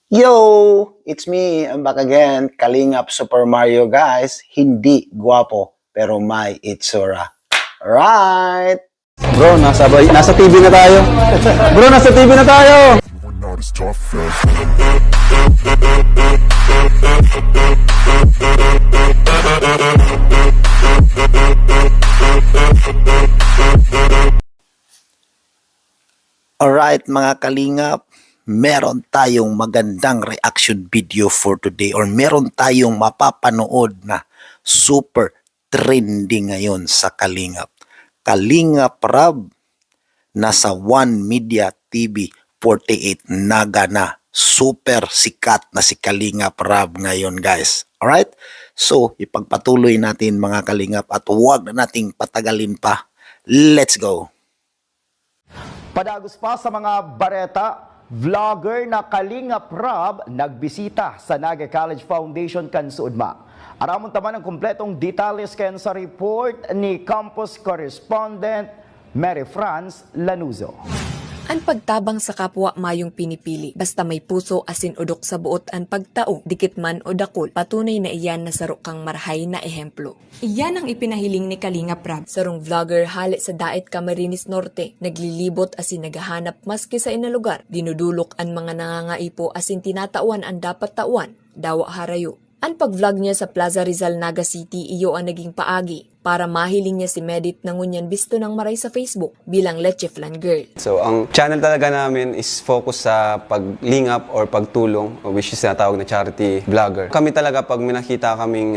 Yo! It's me, I'm back again, Kalingap Super Mario guys. Hindi guwapo, pero may itsura. Right! Bro, nasa TV na tayo. Bro, nasa TV na tayo. Alright mga Kalingap, meron tayong magandang reaction video for today or meron tayong mapapanood na super trending ngayon sa Kalingap. Kalingap Rab, nasa One Media TV 48 Naga na. Super sikat na si Kalingap Rab ngayon guys. Alright? So, ipagpatuloy natin mga Kalingap at huwag na nating patagalin pa. Let's go! Padagos pa sa mga bareta, vlogger na Kalingap Rab nagbisita sa Naga College Foundation Kansuudma. Aramon taman ang kumpletong detalles ken sa report ni campus correspondent Mary France Lanuzo. Ang pagtabang sa kapwa mayong pinipili, basta may puso asin udok sa buot ang pagtao, dikit man o dakol, patunay na iyan na sarok kang marhay na ehemplo. Iyan ang ipinahiling ni Kalingap Rab. Sarong vlogger hali sa Daet Camarines Norte, naglilibot asin naghahanap maski sa inalugar, dinudulok ang mga nangangaipo asin tinatawan ang dapat tawan, dawa harayo. Ang pag-vlog niya sa Plaza Rizal, Naga City, iyo ang naging paagi para mahiling niya si Medit na ngunyan bisto ng maray sa Facebook bilang Leche Flan Girl. So, ang channel talaga namin is focus sa paglingap or pagtulong, which is natawag na charity vlogger. Kami talaga pag minakita kaming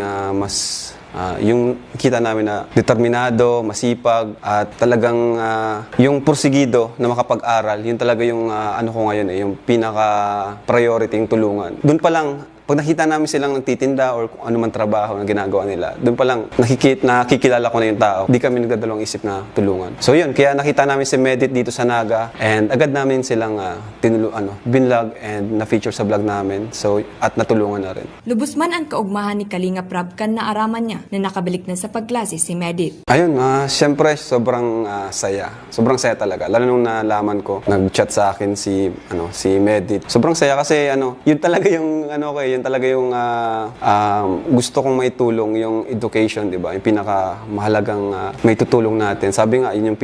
yung kita namin na determinado, masipag, at talagang yung porsigido na makapag-aral, yun talaga yung ano ko ngayon yung pinaka-priority yung tulungan. Doon pa lang, pag nakita namin silang nagtitinda or kung ano man trabaho na ginagawa nila, doon pa lang nakikilala ko na yung tao. Di kami nagdadalawang isip na tulungan. So yun, kaya nakita namin si Medit dito sa Naga and agad namin silang binlog and na-feature sa vlog namin. So, at natulungan na rin. Lubos man ang kaugmahan ni Kalingap Rab kan naaraman niya na nakabalik na sa pagklase si Medit. Ayun, siyempre sobrang saya. Sobrang saya talaga. Lalo nung nalaman ko, nag-chat sa akin si Medit. Sobrang saya kasi yun talaga yung yun talaga yung gusto kong maitulong, yung education, di ba? Yung pinakamahalagang maitutulong natin. Sabi nga, yun yung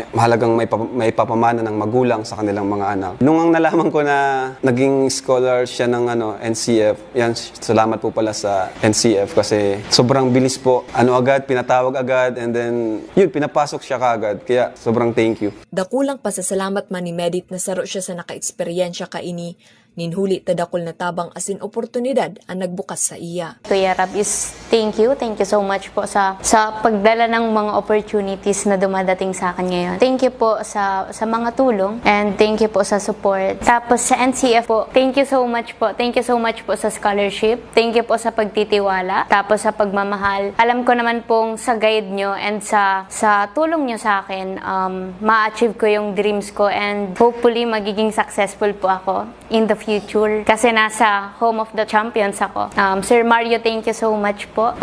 mahalagang maipapamana ng magulang sa kanilang mga anak. Nung ang nalaman ko na naging scholar siya ng NCF, yan, salamat po pala sa NCF kasi sobrang bilis po. Agad, pinatawag agad, and then, yun, pinapasok siya kaagad. Kaya, sobrang thank you. Dakulang pasasalamat man ni Medit na saro siya sa naka-eksperyensya kaini, ninhuli tadakol na tabang asin oportunidad ang nagbukas sa iya. Kuya Rab is thank you so much po sa pagdala ng mga opportunities na dumadating sa akin ngayon. Thank you po sa mga tulong and thank you po sa support. Tapos sa NCF po, thank you so much po. Thank you so much po sa scholarship. Thank you po sa pagtitiwala. Tapos sa pagmamahal. Alam ko naman pong sa guide nyo and sa tulong nyo sa akin, ma-achieve ko yung dreams ko and hopefully magiging successful po ako in the future. Kasi nasa home of the champions ako. Sir Mario, thank you so much po.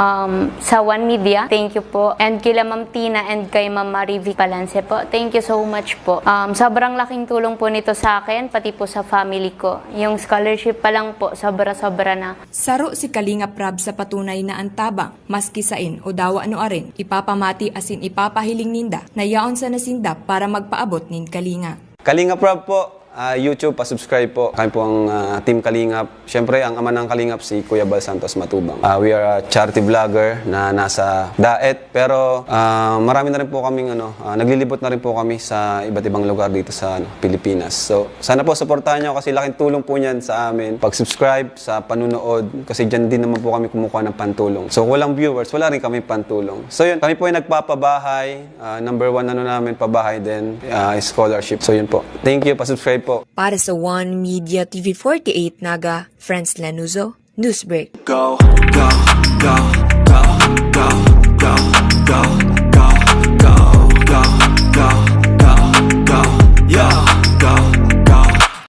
Sa One Media, thank you po. And kila Ma'am Tina and kay Ma'am Marivic Palance po, thank you so much po. Sobrang laking tulong po nito sa akin, pati po sa family ko. Yung scholarship pa lang po, sobra-sobra na. Saro si Kalingap Rab sa patunay na ang tabang, maski sain o dawa ano arin, ipapamati asin ipapahiling ninda na yaon sa nasinda para magpaabot nin Kalinga. Kalingap Rab po. YouTube, pa-subscribe po. Kami po ang Team Kalingap. Siyempre, ang ama ng Kalingap si Kuya Bal Santos Matubang. We are a charity vlogger na nasa Daet. Pero marami na rin po kaming naglilibot na rin po kami sa iba't ibang lugar dito sa Pilipinas. So, sana po supportahan nyo kasi laking tulong po niyan sa amin. Pag-subscribe sa panunood kasi dyan din naman po kami kumukuha ng pantulong. So, walang viewers, wala rin kami pantulong. So, yun. Kami po ay nagpapabahay. Number 1 namin pabahay din, scholarship. So, yun po. Thank you. Pa-subscribe po. Para sa One Media TV 48 Naga, France Lanuzo, Newsbreak. Go, go, go, go, go, go, go, go, go, go, go, go, go, yo.